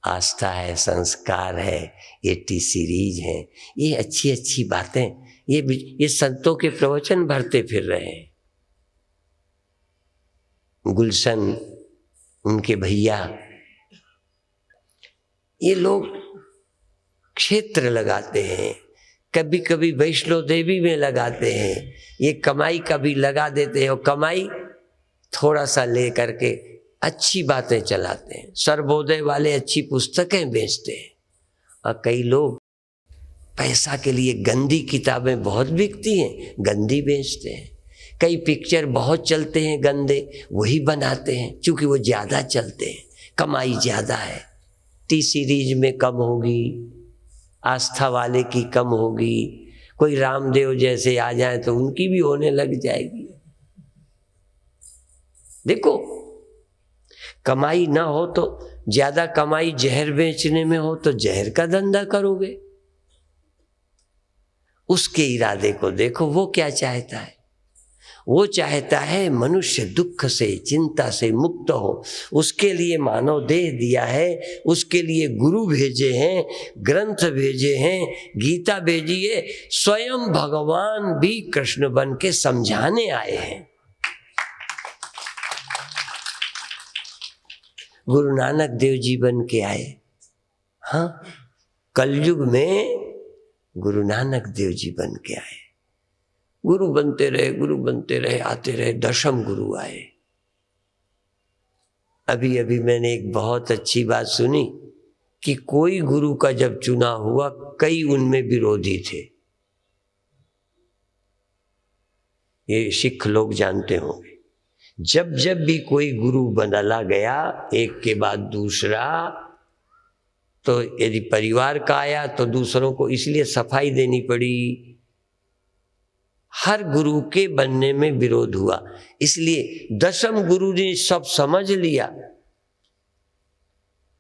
आस्था है, संस्कार है, ये टी सीरीज है, ये अच्छी अच्छी बातें, ये संतों के प्रवचन भरते फिर रहे हैं। गुलशन, उनके भैया, ये लोग क्षेत्र लगाते हैं, कभी कभी वैष्णो देवी में लगाते हैं, ये कमाई का भी लगा देते हैं और कमाई थोड़ा सा ले करके अच्छी बातें चलाते हैं। सर्वोदय वाले अच्छी पुस्तकें बेचते हैं और कई लोग पैसा के लिए गंदी किताबें बहुत बिकती हैं, गंदी बेचते हैं। कई पिक्चर बहुत चलते हैं गंदे, वही बनाते हैं क्योंकि वो ज़्यादा चलते हैं, कमाई ज़्यादा है। टी सीरीज में कम होगी, आस्था वाले की कम होगी, कोई रामदेव जैसे आ जाए तो उनकी भी होने लग जाएगी। देखो, कमाई ना हो तो ज्यादा कमाई जहर बेचने में हो तो जहर का धंधा करोगे। उसके इरादे को देखो, वो क्या चाहता है। वो चाहता है मनुष्य दुख से, चिंता से मुक्त हो। उसके लिए मानव देह दिया है, उसके लिए गुरु भेजे हैं, ग्रंथ भेजे हैं, गीता भेजी है। स्वयं भगवान भी कृष्ण बन के समझाने आए हैं। गुरु नानक देव जी बन के आए। हाँ, कलयुग में गुरु नानक देव जी बन के आए। गुरु बनते रहे, गुरु बनते रहे, आते रहे, दशम गुरु आए। अभी अभी मैंने एक बहुत अच्छी बात सुनी कि कोई गुरु का जब चुनाव हुआ, कई उनमें विरोधी थे। ये सिख लोग जानते होंगे। जब जब भी कोई गुरु बदला गया, एक के बाद दूसरा, तो यदि परिवार का आया तो दूसरों को इसलिए सफाई देनी पड़ी। हर गुरु के बनने में विरोध हुआ। इसलिए दशम गुरु ने सब समझ लिया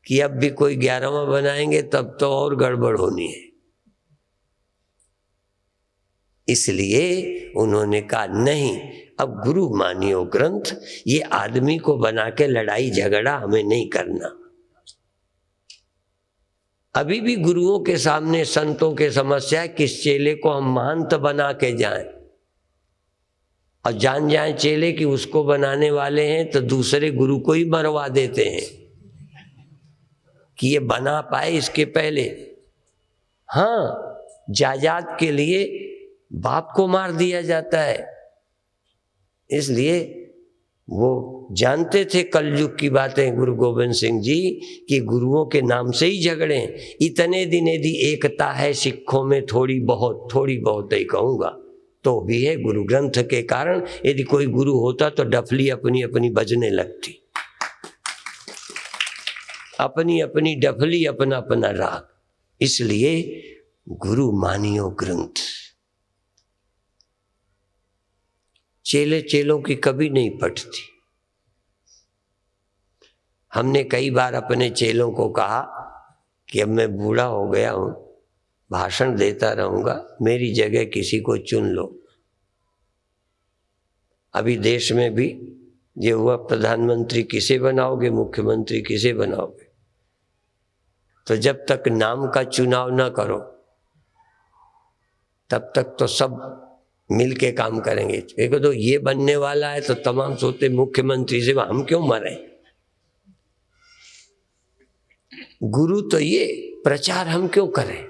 कि अब भी कोई 11वां बनाएंगे तब तो और गड़बड़ होनी है। इसलिए उन्होंने कहा नहीं, अब गुरु मानियो ग्रंथ, ये आदमी को बना के लड़ाई झगड़ा हमें नहीं करना। अभी भी गुरुओं के सामने संतों के समस्या है, किस चेले को हम महंत बना के जाएं, और जान जाए चेले कि उसको बनाने वाले हैं तो दूसरे गुरु को ही मरवा देते हैं कि ये बना पाए इसके पहले। हाँ, जायदाद के लिए बाप को मार दिया जाता है। इसलिए वो जानते थे कलयुग की बातें गुरु गोविंद सिंह जी, कि गुरुओं के नाम से ही झगड़े। इतने दिन यदि एकता है सिखों में, थोड़ी बहुत ही कहूँगा, तो भी है गुरु ग्रंथ के कारण। यदि कोई गुरु होता तो डफली अपनी अपनी बजने लगती, अपनी अपनी डफली, अपना अपना राग। इसलिए गुरु मानियो ग्रंथ। चेले चेलों की कभी नहीं पटती। हमने कई बार अपने चेलों को कहा कि अब मैं बूढ़ा हो गया हूं, भाषण देता रहूंगा, मेरी जगह किसी को चुन लो। अभी देश में भी ये हुआ, प्रधानमंत्री किसे बनाओगे, मुख्यमंत्री किसे बनाओगे? तो जब तक नाम का चुनाव ना करो तब तक तो सब मिल के काम करेंगे। एक तो ये बनने वाला है तो तमाम सोते मुख्यमंत्री से हम क्यों मरे। गुरु तो ये, प्रचार हम क्यों करें,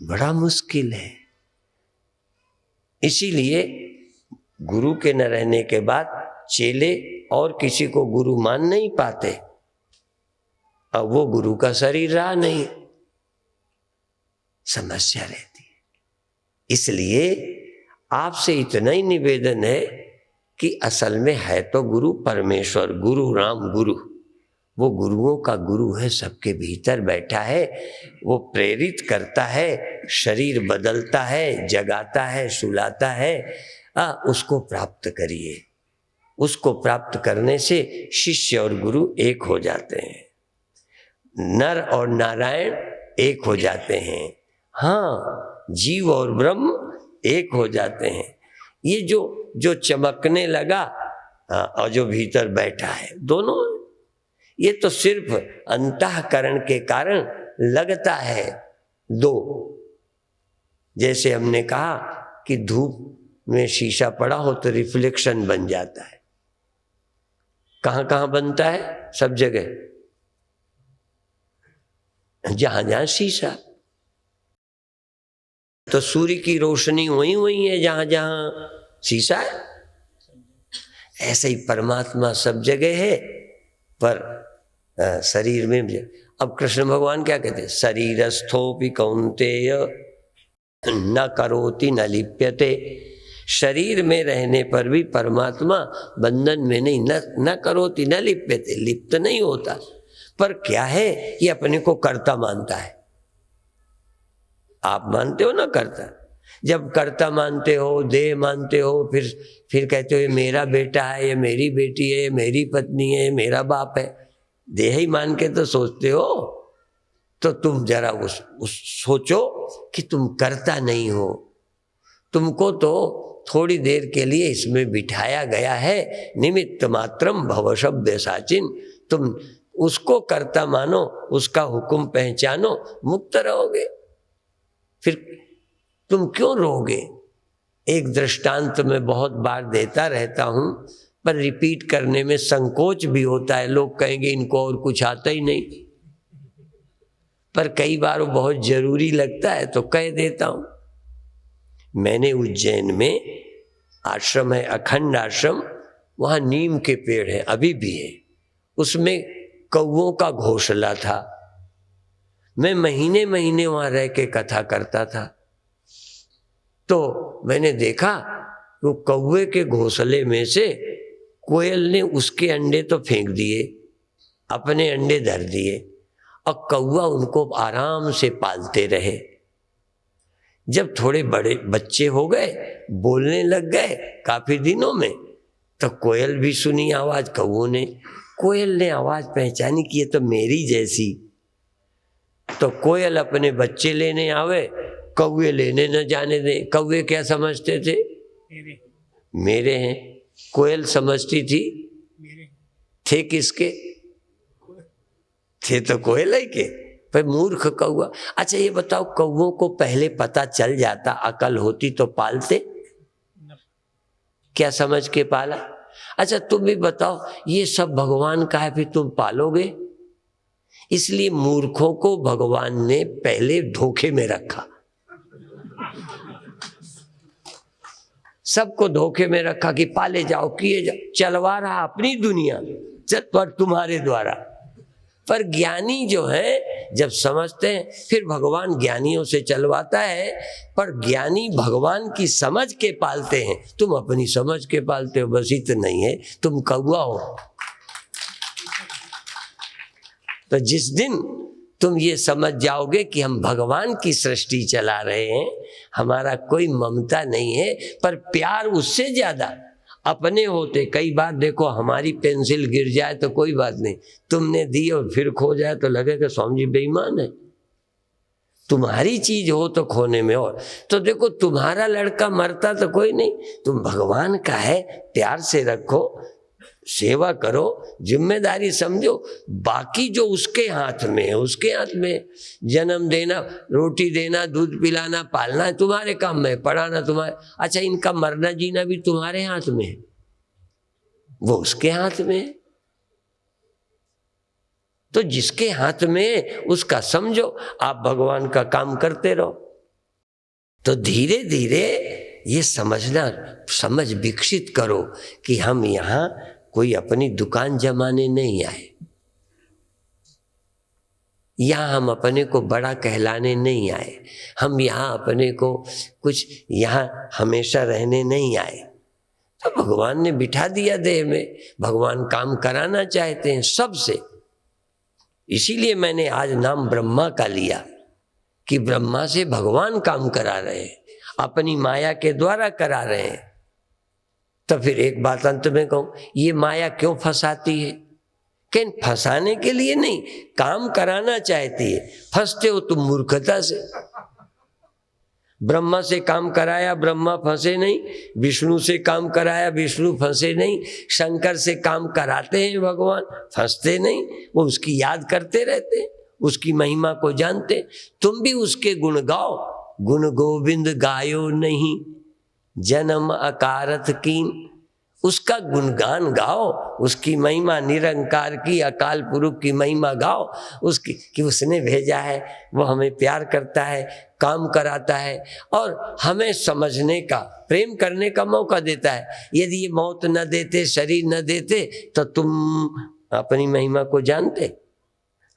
बड़ा मुश्किल है। इसीलिए गुरु के न रहने के बाद चेले और किसी को गुरु मान नहीं पाते। अब वो गुरु का शरीर रहा नहीं, समस्या रहती है। इसलिए आपसे इतना ही निवेदन है कि असल में है तो गुरु परमेश्वर, गुरु राम गुरु, वो गुरुओं का गुरु है, सबके भीतर बैठा है, वो प्रेरित करता है, शरीर बदलता है, जगाता है, सुलाता है। उसको प्राप्त करिए। उसको प्राप्त करने से शिष्य और गुरु एक हो जाते हैं, नर और नारायण एक हो जाते हैं। हाँ, जीव और ब्रह्म एक हो जाते हैं। ये जो चमकने लगा और जो भीतर बैठा है, दोनों, ये तो सिर्फ अंतःकरण के कारण लगता है दो। जैसे हमने कहा कि धूप में शीशा पड़ा हो तो रिफ्लेक्शन बन जाता है। कहाँ कहाँ बनता है? सब जगह, जहां जहां शीशा। तो सूर्य की रोशनी वहीं वहीं है जहां जहां शीशा है। ऐसे ही परमात्मा सब जगह है, पर शरीर में भी। अब कृष्ण भगवान क्या कहते हैं? शरीरस्थोपि कौन्तेय न करोति न लिप्यते। शरीर में रहने पर भी परमात्मा बंधन में नहीं, न करोति न लिप्यते, लिप्त नहीं होता। पर क्या है, ये अपने को कर्ता मानता है। आप मानते हो ना कर्ता? जब कर्ता मानते हो, देह मानते हो, फिर कहते हो ये मेरा बेटा है, ये मेरी बेटी है, ये मेरी पत्नी है, ये मेरा बाप है। देह ही मान के तो सोचते हो। तो तुम जरा उस सोचो कि तुम कर्ता नहीं हो। तुमको तो थोड़ी देर के लिए इसमें बिठाया गया है, निमित्त मात्रम भव शब्द साचिन। तुम उसको कर्ता मानो, उसका हुक्म पहचानो, मुक्त रहोगे। फिर तुम क्यों रोगे? एक दृष्टांत मैं बहुत बार देता रहता हूं, पर रिपीट करने में संकोच भी होता है। लोग कहेंगे इनको और कुछ आता ही नहीं, पर कई बार वो बहुत जरूरी लगता है तो कह देता हूं। मैंने उज्जैन में आश्रम है, अखंड आश्रम, वहां नीम के पेड़ है, अभी भी है। उसमें कौवों का घोंसला था। मैं महीने महीने वहां रह के कथा करता था। तो मैंने देखा वो कौवे के घोंसले में से कोयल ने उसके अंडे तो फेंक दिए, अपने अंडे धर दिए, और कौवा उनको आराम से पालते रहे। जब थोड़े बड़े बच्चे हो गए, बोलने लग गए काफी दिनों में, तो कोयल भी सुनी आवाज कौवों ने। कोयल ने आवाज पहचानी कि ये तो मेरी जैसी। तो कोयल अपने बच्चे लेने आवे, कौवे लेने न जाने दे। कौवे क्या समझते थे? मेरे हैं। कोयल समझती थी थे किसके? थे तो कोयल ही के, पर मूर्ख कौवा। अच्छा ये बताओ, कौवों को पहले पता चल जाता, अकल होती तो पालते? क्या समझ के पाला? अच्छा तुम भी बताओ, ये सब भगवान का है, फिर तुम पालोगे? इसलिए मूर्खों को भगवान ने पहले धोखे में रखा, सबको धोखे में रखा कि पाले जाओ, किए जाओ। चलवा रहा अपनी दुनिया पर तुम्हारे द्वारा। पर ज्ञानी जो है जब समझते हैं, फिर भगवान ज्ञानियों से चलवाता है। पर ज्ञानी भगवान की समझ के पालते हैं, तुम अपनी समझ के पालते हो। बस इतना ही है, तुम कौवा हो। तो जिस दिन तुम ये समझ जाओगे कि हम भगवान की सृष्टि चला रहे हैं, हमारा कोई ममता नहीं है, पर प्यार उससे ज्यादा अपने होते। कई बार देखो, हमारी पेंसिल गिर जाए तो कोई बात नहीं, तुमने दी और फिर खो जाए तो लगेगा स्वामी जी बेईमान है। तुम्हारी चीज हो तो खोने में। और तो देखो, तुम्हारा लड़का मरता तो कोई नहीं, तुम भगवान का है, प्यार से रखो, सेवा करो, जिम्मेदारी समझो। बाकी जो उसके हाथ में है, उसके हाथ में। जन्म देना, रोटी देना, दूध पिलाना, पालना तुम्हारे काम में, पढ़ाना तुम्हारे। अच्छा, इनका मरना जीना भी तुम्हारे हाथ में है, वो उसके हाथ में है। तो जिसके हाथ में उसका समझो, आप भगवान का काम करते रहो। तो धीरे धीरे ये समझ विकसित करो कि हम यहाँ कोई अपनी दुकान जमाने नहीं आए, यहाँ हम अपने को बड़ा कहलाने नहीं आए, हम यहाँ अपने को कुछ यहाँ हमेशा रहने नहीं आए। तो भगवान ने बिठा दिया देह में, भगवान काम कराना चाहते हैं सबसे। इसीलिए मैंने आज नाम ब्रह्मा का लिया कि ब्रह्मा से भगवान काम करा रहे हैं, अपनी माया के द्वारा करा रहे हैं। तो फिर एक बात अंत में कहूं, ये माया क्यों फंसाती है? कि फंसाने के लिए नहीं, काम कराना चाहती है। फंसते हो तुम मूर्खता से। ब्रह्मा से काम कराया, ब्रह्मा फंसे नहीं। विष्णु से काम कराया, विष्णु फंसे नहीं। शंकर से काम कराते हैं भगवान, फंसते नहीं, वो उसकी याद करते रहते हैं, उसकी महिमा को जानते। तुम भी उसके गुण गाओ। गुण गोविंद गायो नहीं, जन्म अकारथ कीन। उसका गुणगान गाओ, उसकी महिमा निरंकार की, अकाल पुरुष की महिमा गाओ, उसकी कि उसने भेजा है, वो हमें प्यार करता है, काम कराता है और हमें समझने का, प्रेम करने का मौका देता है। यदि ये मौत न देते, शरीर न देते, तो तुम अपनी महिमा को जानते,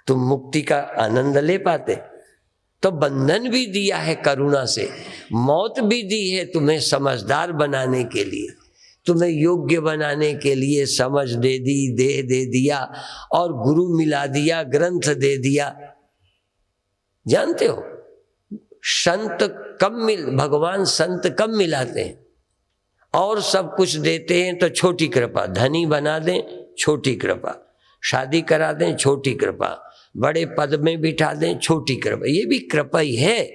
तुम मुक्ति का आनंद ले पाते। तो बंधन भी दिया है करुणा से, मौत भी दी है तुम्हें समझदार बनाने के लिए, तुम्हें योग्य बनाने के लिए। समझ दे दी, देह दे दिया और गुरु मिला दिया, ग्रंथ दे दिया। जानते हो संत भगवान संत कब मिलाते हैं? और सब कुछ देते हैं तो छोटी कृपा, धनी बना दें छोटी कृपा, शादी करा दें छोटी कृपा, बड़े पद में बिठा दें छोटी कृपा। ये भी कृपा ही है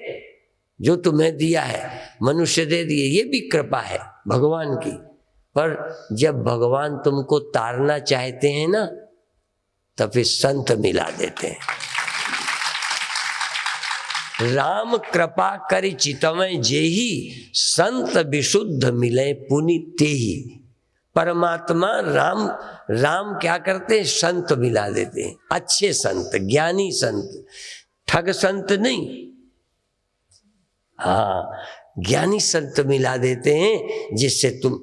जो तुम्हें दिया है, मनुष्य दे दिए, ये भी कृपा है भगवान की। पर जब भगवान तुमको तारना चाहते हैं ना, तब फिर संत मिला देते हैं। राम कृपा करि चितवै जेहि, संत विशुद्ध मिले पुनि तेहि। परमात्मा राम क्या करते हैं? संत मिला देते हैं, अच्छे संत, ज्ञानी संत, ठग संत नहीं। हाँ, ज्ञानी संत मिला देते हैं, जिससे तुम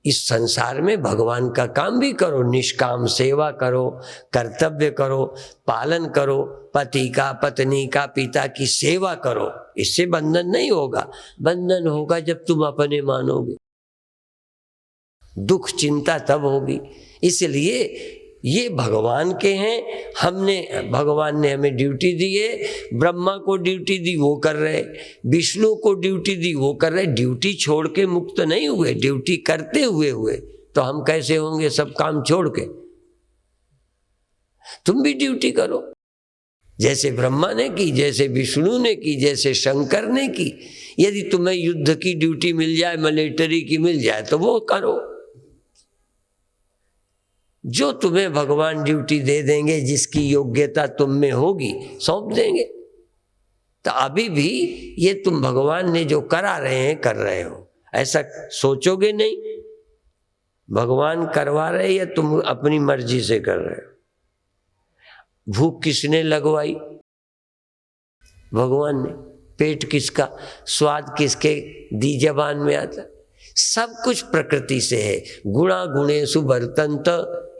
इस संसार में भगवान का काम भी करो, निष्काम सेवा करो, कर्तव्य करो, पालन करो, पति का, पत्नी का, पिता की सेवा करो। इससे बंधन नहीं होगा। बंधन होगा जब तुम अपने मानोगे, दुख चिंता तब होगी। इसलिए ये भगवान के हैं, भगवान ने हमें ड्यूटी दी है। ब्रह्मा को ड्यूटी दी, वो कर रहे, विष्णु को ड्यूटी दी, वो कर रहे। ड्यूटी छोड़ के मुक्त नहीं हुए, ड्यूटी करते हुए। तो हम कैसे होंगे सब काम छोड़ के? तुम भी ड्यूटी करो, जैसे ब्रह्मा ने की, जैसे विष्णु ने की, जैसे शंकर ने की। यदि तुम्हें युद्ध की ड्यूटी मिल जाए, मिलिट्री की मिल जाए, तो वो करो। जो तुम्हें भगवान ड्यूटी दे देंगे, जिसकी योग्यता तुम में होगी, सौंप देंगे। तो अभी भी ये तुम भगवान ने जो करा रहे हैं, कर रहे हो, ऐसा सोचोगे नहीं। भगवान करवा रहे या तुम अपनी मर्जी से कर रहे हो? भूख किसने लगवाई? भगवान ने। पेट किसका, स्वाद किसके दी जबान में आता? सब कुछ प्रकृति से है। गुणा गुणेषु वर्तन्त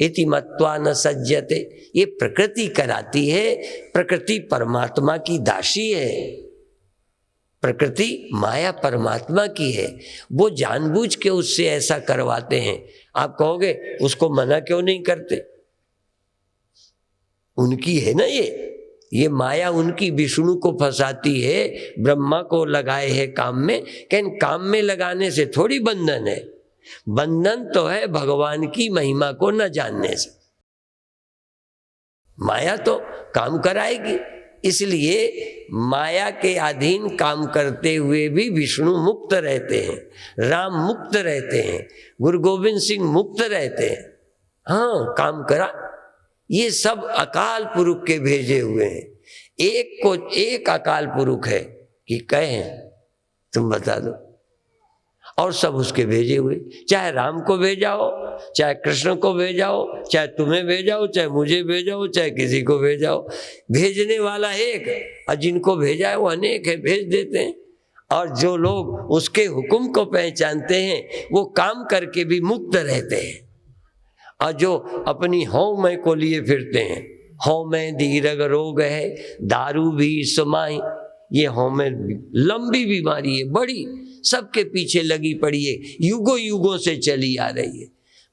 इति मत्वा न सज्जते। ये प्रकृति कराती है। प्रकृति परमात्मा की दासी है। प्रकृति माया परमात्मा की है। वो जानबूझ के उससे ऐसा करवाते हैं। आप कहोगे उसको मना क्यों नहीं करते? उनकी है ना ये, ये माया उनकी विष्णु को फंसाती है, ब्रह्मा को लगाए है काम में। लेकिन काम में लगाने से थोड़ी बंधन है, बंधन तो है भगवान की महिमा को न जानने से। माया तो काम कराएगी, इसलिए माया के अधीन काम करते हुए भी विष्णु मुक्त रहते हैं, राम मुक्त रहते हैं, गुरु गोविंद सिंह मुक्त रहते हैं। हाँ, काम करा। ये सब अकाल पुरुष के भेजे हुए हैं। एक अकाल पुरुष है कि कहे तुम बता दो, और सब उसके भेजे हुए। चाहे राम को भेजाओ, चाहे कृष्ण को भेजाओ, चाहे तुम्हें भेजाओ, चाहे मुझे भेजाओ, चाहे किसी को भेजाओ, भेजने वाला एक, और जिनको भेजा है वो अनेक है, भेज देते हैं। और जो लोग उसके हुक्म को पहचानते हैं वो काम करके भी मुक्त रहते हैं। और जो अपनी हौ मैं को लिए फिरते हैं, हौ में दीर्घ रोग है, दारू भी समाई, ये हौ में लंबी बीमारी है, बड़ी, सबके पीछे लगी पड़ी है, युगों युगों से चली आ रही है।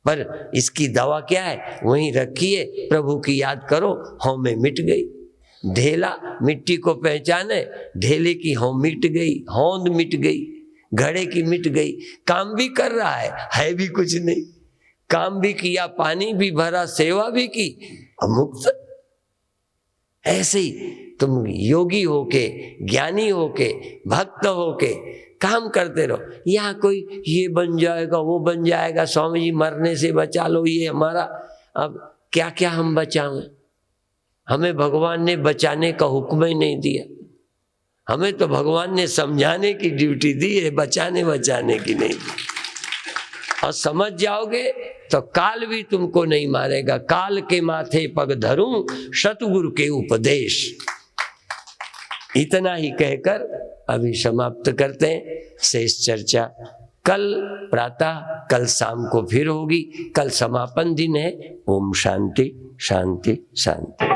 पर इसकी दवा क्या है? वहीं रखिए, प्रभु की याद करो, हौ में मिट गई। ढेला मिट्टी को पहचाने, ढेले की हौ मिट गई, होंद मिट गई, घड़े की मिट गई। काम भी कर रहा है भी कुछ नहीं, काम भी किया, पानी भी भरा, सेवा भी की, अमुक्त। ऐसे ही तुम योगी होके, ज्ञानी होके, भक्त होके काम करते रहो। यहाँ कोई ये बन जाएगा, वो बन जाएगा, स्वामी जी मरने से बचा लो, ये हमारा, अब क्या क्या हम बचाएं? हमें भगवान ने बचाने का हुक्म ही नहीं दिया, हमें तो भगवान ने समझाने की ड्यूटी दी है, बचाने की नहीं दी। और समझ जाओगे तो काल भी तुमको नहीं मारेगा। काल के माथे पग धरूं, सतगुरु के उपदेश। इतना ही कहकर अभी समाप्त करते हैं। शेष चर्चा कल प्रातः, कल शाम को फिर होगी। कल समापन दिन है। ओम शांति शांति शांति।